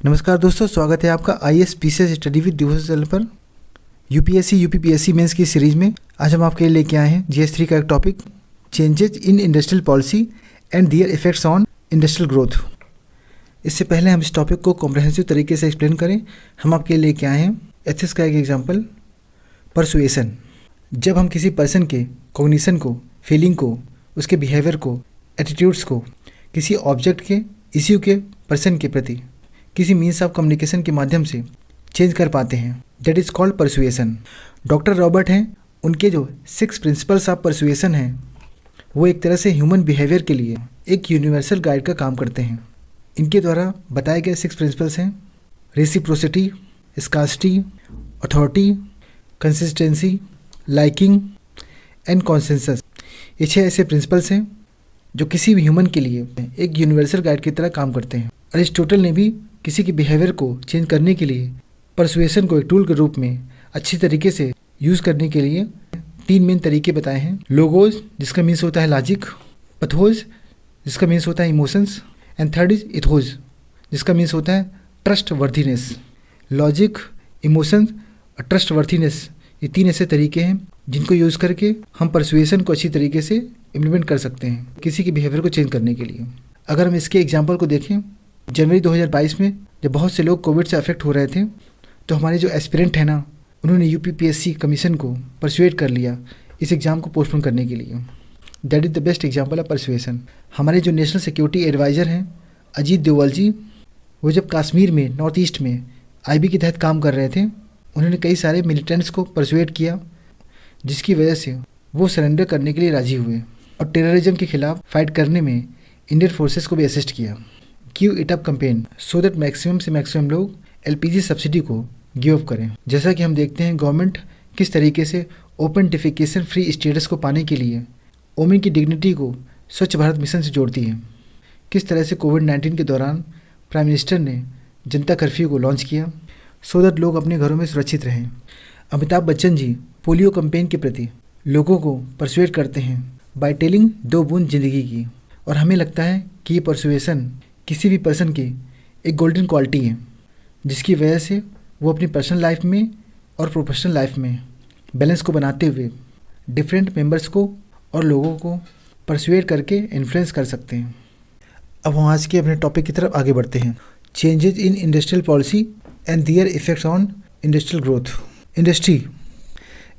नमस्कार दोस्तों, स्वागत है आपका IAS PCS स्टडी विद दिवस चैनल पर। यूपीएससी यूपीपीएससी मेंस की सीरीज़ में आज हम आपके लिए लेके आए हैं GS3 का एक topic, changes in industrial policy and their effects on industrial growth. इससे पहले हम इस टॉपिक को कॉम्प्रहेंसिव तरीके से एक्सप्लेन करें, हम आपके लिए लेके आए हैं एथिक्स का एक एग्जाम्पल, परसुएसन। जब हम किसी पर्सन के कॉग्निशन को, फीलिंग को, उसके बिहेवियर को, एटीट्यूड्स को किसी ऑब्जेक्ट के, इश्यू के, पर्सन के प्रति किसी मीन्स ऑफ कम्युनिकेशन के माध्यम से चेंज कर पाते हैं, that is called persuasion. Doctor Robert हैं, उनके जो 6 प्रिंसिपल्स ऑफ परसुएसन हैं वो एक तरह से ह्यूमन बिहेवियर के लिए एक यूनिवर्सल गाइड का काम करते हैं। इनके द्वारा बताए गए 6 प्रिंसिपल्स हैं reciprocity, scarcity, authority, consistency, liking and consensus. ये 6 ऐसे प्रिंसिपल्स हैं जो किसी भी ह्यूमन के लिए एक यूनिवर्सल गाइड की तरह काम करते हैं। अरिस्टोटल ने भी किसी के बिहेवियर को चेंज करने के लिए परसुएसन को एक टूल के रूप में अच्छी तरीके से यूज़ करने के लिए 3 मेन तरीके बताए हैं। लोगोज, जिसका मीन्स होता है लॉजिक, पथोज, जिसका मीन्स होता है emotions, and third is ethos, जिसका मीन्स होता है ट्रस्ट वर्थिनेस। लॉजिक, इमोशंस और ट्रस्ट वर्थिनेस, ये 3 ऐसे तरीके हैं जिनको यूज़ करके हम परसुएसन को अच्छी तरीके से इम्प्लीमेंट कर सकते हैं किसी के बिहेवियर को चेंज करने के लिए। अगर हम इसके एग्जाम्पल को देखें, जनवरी 2022 में जब बहुत से लोग कोविड से अफेक्ट हो रहे थे तो हमारे जो एस्पिरेंट हैं ना, उन्होंने यूपीपीएससी कमीशन को परसुएट कर लिया इस एग्ज़ाम को पोस्टपोन करने के लिए। That is the best example of persuasion. हमारे जो नेशनल सिक्योरिटी एडवाइज़र हैं अजीत डोवाल जी, वो जब कश्मीर में, नॉर्थ ईस्ट में IB के तहत काम कर रहे थे, उन्होंने कई सारे मिलिटेंट्स को परसुएट किया, जिसकी वजह से वो सरेंडर करने के लिए राजी हुए और टेररिज्म के खिलाफ फाइट करने में इंडियन फोर्सेस को भी असिस्ट किया। Give it up campaign so that maximum से मैक्सिमम लोग LPG सब्सिडी को गिव अप करें। जैसा कि हम देखते हैं गवर्नमेंट किस तरीके से ओपन डिफिकेशन फ्री स्टेटस को पाने के लिए वोमेन की डिग्निटी को स्वच्छ भारत मिशन से जोड़ती है। किस तरह से कोविड-19 के दौरान प्राइम मिनिस्टर ने जनता कर्फ्यू को लॉन्च किया सो दैट लोग अपने घरों में सुरक्षित रहें। अमिताभ बच्चन जी पोलियो कैंपेन के प्रति लोगों को परसुएट करते हैं बाय टेलिंग 2 बूंद जिंदगी की, और हमें लगता है कि ये परसुएसन किसी भी पर्सन की एक गोल्डन क्वालिटी है, जिसकी वजह से वो अपनी पर्सनल लाइफ में और प्रोफेशनल लाइफ में बैलेंस को बनाते हुए डिफरेंट मेंबर्स को और लोगों को परसुएट करके इन्फ्लुएंस कर सकते हैं। अब हम आज के अपने टॉपिक की तरफ आगे बढ़ते हैं, changes in industrial policy and their effects on industrial growth.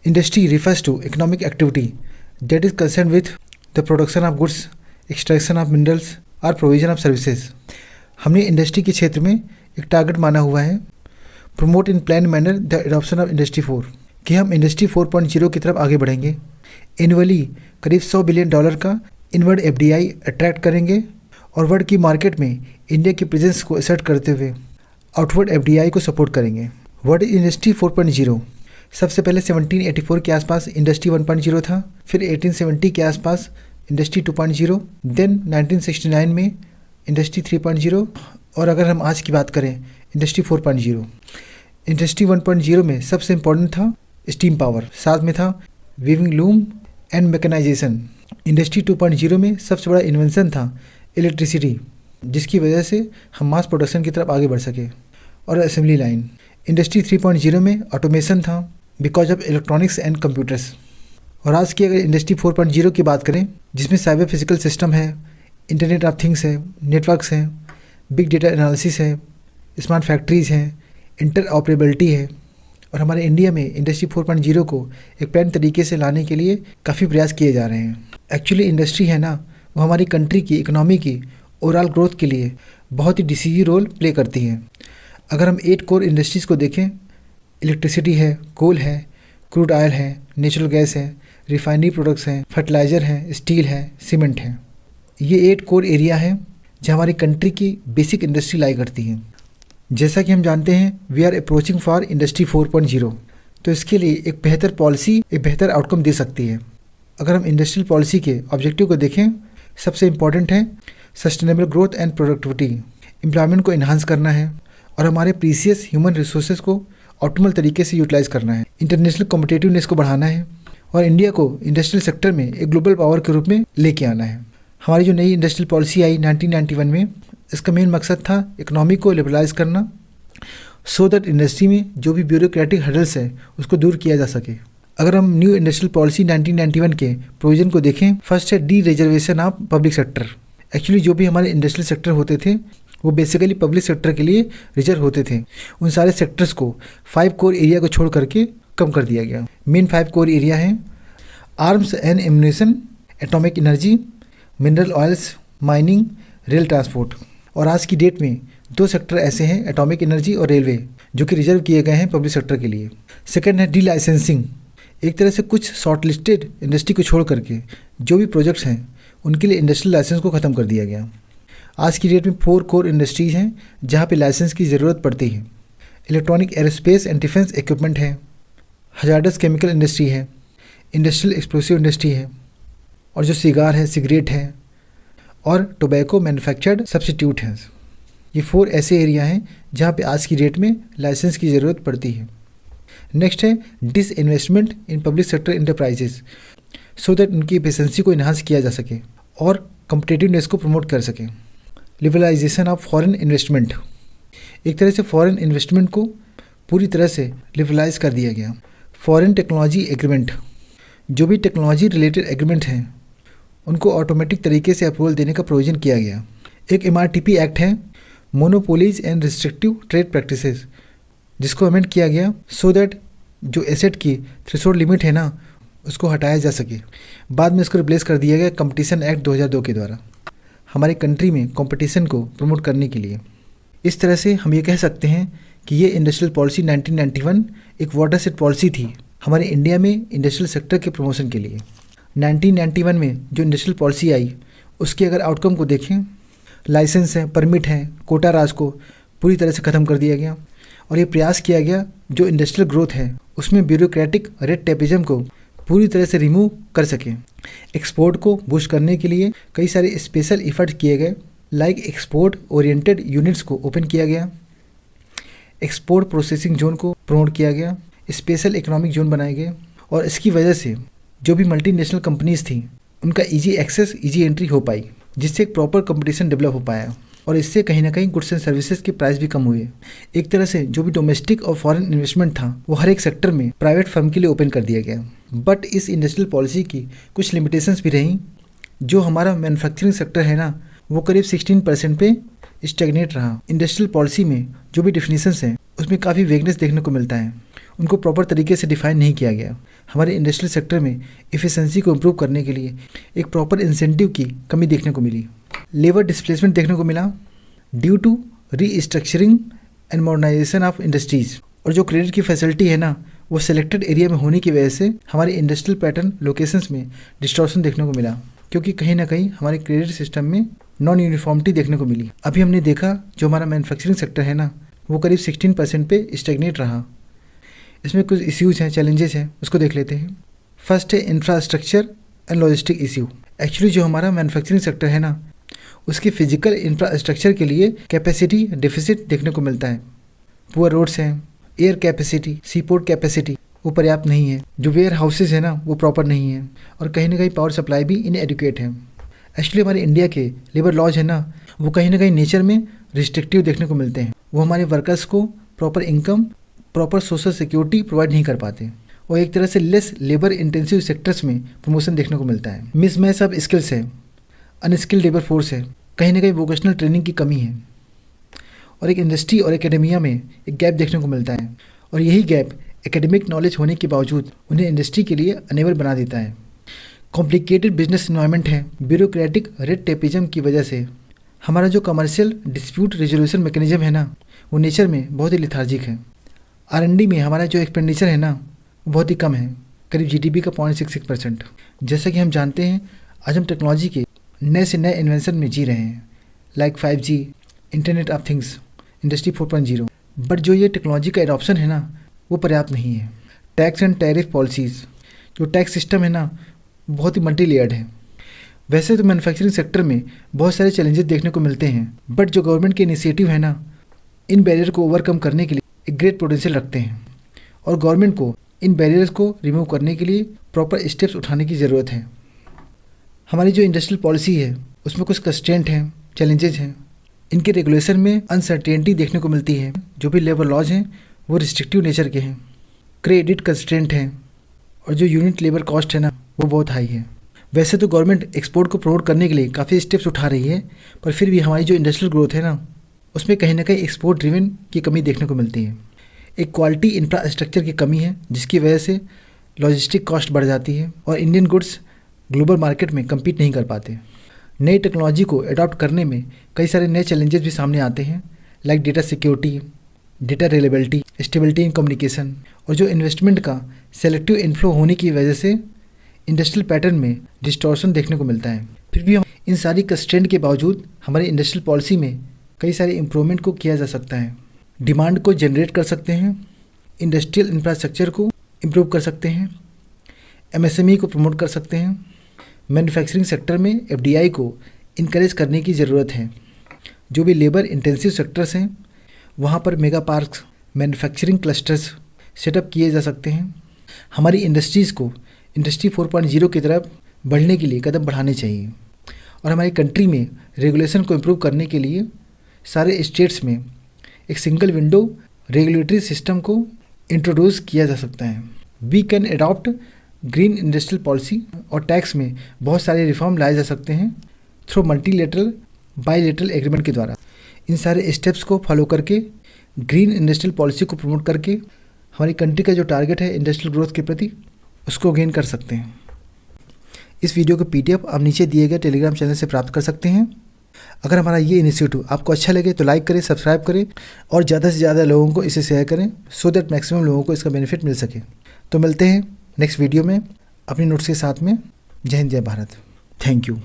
Industry refers to economic activity that is concerned with the production of goods, extraction of minerals और provision of services। हमने इंडस्ट्री के क्षेत्र में एक टारगेट माना हुआ है, promote in plan manner the adoption of industry 4, कि हम इंडस्ट्री 4.0 की तरफ आगे बढ़ेंगे। एनुअली करीब $100 बिलियन का इनवर्ड FDI अट्रैक्ट करेंगे और वर्ल्ड की मार्केट में इंडिया की प्रेजेंस को असर्ट करते हुए आउटवर्ड FDI को सपोर्ट करेंगे। वर्ल्ड इंडस्ट्री 4.0, सबसे पहले 1784 के आसपास इंडस्ट्री 1.0 था, फिर 1870 के आसपास इंडस्ट्री 2.0, देन 1969 में इंडस्ट्री 3.0, और अगर हम आज की बात करें इंडस्ट्री 4.0। इंडस्ट्री 1.0 में सबसे इम्पोर्टेंट था स्टीम पावर, साथ में था weaving loom and mechanisation. Industry 2.0 में सबसे बड़ा इन्वेंशन था इलेक्ट्रिसिटी, जिसकी वजह से हम मास प्रोडक्शन की तरफ आगे बढ़ सके, और असेंबली लाइन। इंडस्ट्री 3.0 में ऑटोमेशन था because of electronics and computers. और आज की अगर इंडस्ट्री 4.0 की बात करें, जिसमें साइबर फिजिकल सिस्टम है, इंटरनेट ऑफ थिंग्स है, नेटवर्क्स हैं, बिग डेटा एनालिसिस है, स्मार्ट फैक्ट्रीज़ हैं, इंटर ऑपरेबिलिटी है, और हमारे इंडिया में इंडस्ट्री 4.0 को एक प्लान तरीके से लाने के लिए काफ़ी प्रयास किए जा रहे हैं। एक्चुअली इंडस्ट्री है ना, वो हमारी कंट्री की इकोनॉमी की ओवरऑल ग्रोथ के लिए बहुत ही डिसीजिव रोल प्ले करती है। अगर हम 8 कोर इंडस्ट्रीज़ को देखें, इलेक्ट्रिसिटी है, कोल है, क्रूड ऑयल है, नेचुरल गैस है, रिफाइनरी प्रोडक्ट्स हैं, फर्टिलाइज़र है, स्टील है, सीमेंट है। ये 8 कोर एरिया है जहाँ हमारी कंट्री की बेसिक इंडस्ट्री लाई करती है। जैसा कि हम जानते हैं we are approaching for industry 4.0, तो इसके लिए एक बेहतर पॉलिसी एक बेहतर आउटकम दे सकती है। अगर हम इंडस्ट्रियल पॉलिसी के ऑब्जेक्टिव को देखें, सबसे इम्पॉर्टेंट है sustainable growth and productivity, employment को इन्हांस करना है और हमारे प्रीसियस ह्यूमन रिसोर्सेज को ऑप्टिमल तरीके से यूटिलाइज करना है, इंटरनेशनल कॉम्पिटिटिवनेस को बढ़ाना है और इंडिया को इंडस्ट्रियल सेक्टर में एक ग्लोबल पावर के रूप में लेके आना है। हमारी जो नई इंडस्ट्रियल पॉलिसी आई 1991 में, इसका मेन मकसद था इकोनॉमी को लिबरलाइज करना, सो दैट इंडस्ट्री में जो भी ब्यूरोक्रेटिक हर्डल्स है उसको दूर किया जा सके। अगर हम न्यू इंडस्ट्रियल पॉलिसी 1991 के प्रोविजन को देखें, फर्स्ट है D reservation of public sector. Actually जो भी हमारे इंडस्ट्रियल सेक्टर होते थे वो बेसिकली पब्लिक सेक्टर के लिए रिजर्व होते थे। उन सारे सेक्टर्स को 5 कोर एरिया को छोड़ करके कम कर दिया गया। मेन 5 कोर एरिया हैं arms and ammunition, atomic energy, mineral oils, mining, rail transport. और आज की डेट में 2 सेक्टर ऐसे हैं, एटॉमिक एनर्जी और रेलवे, जो कि रिजर्व किए गए हैं पब्लिक सेक्टर के लिए। सेकेंड है डी लाइसेंसिंग। एक तरह से कुछ शॉर्ट लिस्टेड इंडस्ट्री को छोड़ करके जो भी प्रोजेक्ट्स हैं उनके लिए इंडस्ट्रियल लाइसेंस को ख़त्म कर दिया गया। आज की डेट में 4 कोर इंडस्ट्रीज़ हैं जहाँ पे लाइसेंस की ज़रूरत पड़ती है। Electronic, aerospace and defence equipment है, हजार्डस केमिकल इंडस्ट्री है, इंडस्ट्रियल एक्सप्लोसिव इंडस्ट्री है, और जो सिगार है, सिगरेट है, और टोबैको मैन्युफैक्चर्ड सब्स्टिट्यूट हैं। ये 4 ऐसे एरिया हैं जहाँ पे आज की डेट में लाइसेंस की ज़रूरत पड़ती है। नेक्स्ट है disinvestment in public sector enterprises, so that उनकी एफिशिएंसी को इन्हांस किया जा सके और कम्पिटिटिवनेस को प्रमोट कर सके। लिबरलाइजेशन ऑफ फॉरेन इन्वेस्टमेंट, एक तरह से फॉरेन इन्वेस्टमेंट को पूरी तरह से लिबरलाइज कर दिया गया। फॉरेन टेक्नोलॉजी एग्रीमेंट, जो भी टेक्नोलॉजी रिलेटेड एग्रीमेंट हैं उनको ऑटोमेटिक तरीके से अप्रूवल देने का प्रोविजन किया गया। एक MRTP एक्ट है, monopolies and restrictive trade practices, जिसको अमेंड किया गया सो दैट जो एसेट की थ्रेशोल्ड लिमिट है ना उसको हटाया जा सके। बाद में इसको रिप्लेस कर दिया गया कंपटीशन एक्ट 2002 के द्वारा, हमारे कंट्री में कंपटीशन को प्रमोट करने के लिए। इस तरह से हम ये कह सकते हैं कि ये इंडस्ट्रियल पॉलिसी 1991 एक वाटरशेड पॉलिसी थी हमारे इंडिया में इंडस्ट्रियल सेक्टर के प्रमोशन के लिए। 1991 में जो इंडस्ट्रियल पॉलिसी आई उसके अगर आउटकम को देखें, लाइसेंस है, परमिट है, कोटा राज को पूरी तरह से ख़त्म कर दिया गया और ये प्रयास किया गया जो इंडस्ट्रियल ग्रोथ है उसमें ब्यूरोक्रेटिक रेड टेपिज्म को पूरी तरह से रिमूव कर सकें। एक्सपोर्ट को बूस्ट करने के लिए कई सारे स्पेशल एफर्ट्स किए गए, लाइक एक्सपोर्ट ओरिएंटेड यूनिट्स को ओपन किया गया, एक्सपोर्ट प्रोसेसिंग जोन को प्रमोट किया गया, स्पेशल इकोनॉमिक जोन बनाए गए, और इसकी वजह से जो भी मल्टीनेशनल कंपनीज थी उनका इजी एक्सेस, इजी एंट्री हो पाई, जिससे एक प्रॉपर कंपटीशन डेवलप हो पाया और इससे कहीं ना कहीं गुड्स एंड सर्विसेज के प्राइस भी कम हुए। एक तरह से जो भी डोमेस्टिक और फॉरेन इन्वेस्टमेंट था वो हर एक सेक्टर में प्राइवेट फर्म के लिए ओपन कर दिया गया। बट इस इंडस्ट्रियल पॉलिसी की कुछ लिमिटेशंस भी रहीं। जो हमारा मैन्युफैक्चरिंग सेक्टर है ना वो करीब 16% पे स्टेगनेट रहा। इंडस्ट्रियल पॉलिसी में जो भी डिफिनीशंस हैं उसमें काफ़ी वेगनेस देखने को मिलता है, उनको प्रॉपर तरीके से डिफाइन नहीं किया गया। हमारे इंडस्ट्रियल सेक्टर में एफिशिएंसी को इम्प्रूव करने के लिए एक प्रॉपर इंसेंटिव की कमी देखने को मिली। लेबर डिस्प्लेसमेंट देखने को मिला due to restructuring and modernisation of industries, और जो क्रेडिट की फैसिलिटी है ना वो सिलेक्टेड एरिया में होने की वजह से हमारे इंडस्ट्रियल पैटर्न लोकेशंस में डिस्टॉर्शन देखने को मिला, क्योंकि कहीं ना कहीं हमारे क्रेडिट सिस्टम में नॉन यूनिफॉर्मिटी देखने को मिली। अभी हमने देखा जो हमारा मैन्युफैक्चरिंग सेक्टर है ना वो करीब 16% पे स्टेगनेट रहा। इसमें कुछ इश्यूज हैं, चैलेंजेस हैं, उसको देख लेते हैं। फर्स्ट है infrastructure and logistic issue. Actually जो हमारा मैन्युफैक्चरिंग सेक्टर है ना उसके फिजिकल इंफ्रास्ट्रक्चर के लिए कैपेसिटी डेफिसिट देखने को मिलता है। पुअर रोड्स हैं, एयर कैपेसिटी, सीपोर्ट कैपेसिटी वो पर्याप्त नहीं है, जो वेयर हाउसेज है ना वो प्रॉपर नहीं है, और कहीं ना कहीं पावर सप्लाई भी इनएडुकेट है। एक्चुअली हमारे इंडिया के लेबर लॉज है ना वो कहीं ना कहीं नेचर में रिस्ट्रिक्टिव देखने को मिलते हैं। वो हमारे वर्कर्स को proper income, proper social security provide नहीं कर पाते, और एक तरह से लेस लेबर इंटेंसिव सेक्टर्स में प्रमोशन देखने को मिलता है। मिसमैच ऑफ स्किल्स है, अनस्किल्ड लेबर फोर्स है, कहीं ना कहीं वोकेशनल ट्रेनिंग की कमी है, और एक इंडस्ट्री और एकेडमिया में एक गैप देखने को मिलता है, और यही गैप एकेडमिक नॉलेज होने के बावजूद उन्हें इंडस्ट्री के लिए अनेबल बना देता है। कॉम्प्लिकेटेड बिजनेस इन्वायरमेंट है, ब्यूरोक्रेटिक रेड टेपिज्म की वजह से हमारा जो कमर्शियल डिस्प्यूट रेजोल्यूशन मैकेनिज्म है ना वो नेचर में बहुत ही लिथार्जिक है। R&D में हमारा जो एक्सपेंडिचर है ना वो बहुत ही कम है, करीब GDP का 0.66%। जैसा कि हम जानते हैं आज हम टेक्नोलॉजी के नए से नए इन्वेंशन में जी रहे हैं, like 5G, internet of things, industry 4.0, but जो ये टेक्नोलॉजी का एडॉप्शन है ना वो पर्याप्त नहीं है। टैक्स एंड टैरिफ पॉलिसीज़, जो टैक्स सिस्टम है ना बहुत ही मल्टी लेयर्ड है। वैसे तो मैन्युफैक्चरिंग सेक्टर में बहुत सारे चैलेंजेस देखने को मिलते हैं, बट जो गवर्नमेंट के इनिशिएटिव है ना इन बैरियर को ओवरकम करने के लिए एक ग्रेट पोटेंशियल रखते हैं, और गवर्नमेंट को इन बैरियर्स को रिमूव करने के लिए प्रॉपर स्टेप्स उठाने की ज़रूरत है। हमारी जो इंडस्ट्रियल पॉलिसी है उसमें कुछ कंस्ट्रेंट हैं, चैलेंजेस हैं, इनके रेगुलेशन में अनसर्टेनिटी देखने को मिलती है। जो भी लेबर लॉज हैं वो रिस्ट्रिक्टिव नेचर के हैं, क्रेडिट कंस्ट्रेंट हैं, और जो यूनिट लेबर कॉस्ट है ना वो बहुत हाई है। वैसे तो गवर्नमेंट एक्सपोर्ट को प्रमोट करने के लिए काफ़ी स्टेप्स उठा रही है, पर फिर भी हमारी जो इंडस्ट्रियल ग्रोथ है ना उसमें कहीं ना कहीं एक्सपोर्ट ड्रिवन की कमी देखने को मिलती है। एक क्वालिटी इंफ्रास्ट्रक्चर की कमी है जिसकी वजह से लॉजिस्टिक कॉस्ट बढ़ जाती है और इंडियन गुड्स ग्लोबल मार्केट में कम्पीट नहीं कर पाते। नई टेक्नोलॉजी को अडॉप्ट करने में कई सारे नए चैलेंजेस भी सामने आते हैं, like data security, data reliability, stability in communication, और जो इन्वेस्टमेंट का सेलेक्टिव इन्फ्लो होने की वजह से इंडस्ट्रियल पैटर्न में डिस्टॉर्शन देखने को मिलता है। फिर भी हम इन सारी कंस्ट्रेंट के बावजूद हमारी इंडस्ट्रियल पॉलिसी में कई सारे इम्प्रूवमेंट को किया जा सकता है। डिमांड को जनरेट कर सकते हैं, इंडस्ट्रियल इंफ्रास्ट्रक्चर को इम्प्रूव कर सकते हैं, एमएसएमई को प्रमोट कर सकते हैं। मैन्युफैक्चरिंग सेक्टर में एफडीआई को इनकरेज करने की ज़रूरत है। जो भी लेबर इंटेंसिव सेक्टर्स हैं वहाँ पर mega parks, manufacturing clusters setup किए जा सकते हैं। हमारी इंडस्ट्रीज़ को इंडस्ट्री 4.0 की तरफ बढ़ने के लिए कदम बढ़ाने चाहिए, और हमारी कंट्री में रेगुलेशन को इम्प्रूव करने के लिए सारे स्टेट्स में एक सिंगल विंडो रेगुलेटरी सिस्टम को इंट्रोड्यूस किया जा सकता है। We can adopt green industrial policy, और टैक्स में बहुत सारे रिफॉर्म लाए जा सकते हैं थ्रू मल्टीलेटरल बाईलेटरल एग्रीमेंट के द्वारा। इन सारे स्टेप्स को फॉलो करके ग्रीन इंडस्ट्रियल पॉलिसी को प्रमोट करके हमारी कंट्री का जो टारगेट है इंडस्ट्रियल ग्रोथ के प्रति उसको गेन कर सकते हैं। इस वीडियो का पीडीएफ आप नीचे दिए गए टेलीग्राम चैनल से प्राप्त कर सकते हैं। अगर हमारा ये इनिशिएटिव आपको अच्छा लगे तो लाइक करें, सब्सक्राइब करें और ज़्यादा से ज़्यादा लोगों को इसे शेयर करें, सो दैट मैक्सिमम लोगों को इसका बेनिफिट मिल सके। तो मिलते हैं नेक्स्ट वीडियो में अपनी नोट्स के साथ में। जय हिंद, जय भारत। Thank you.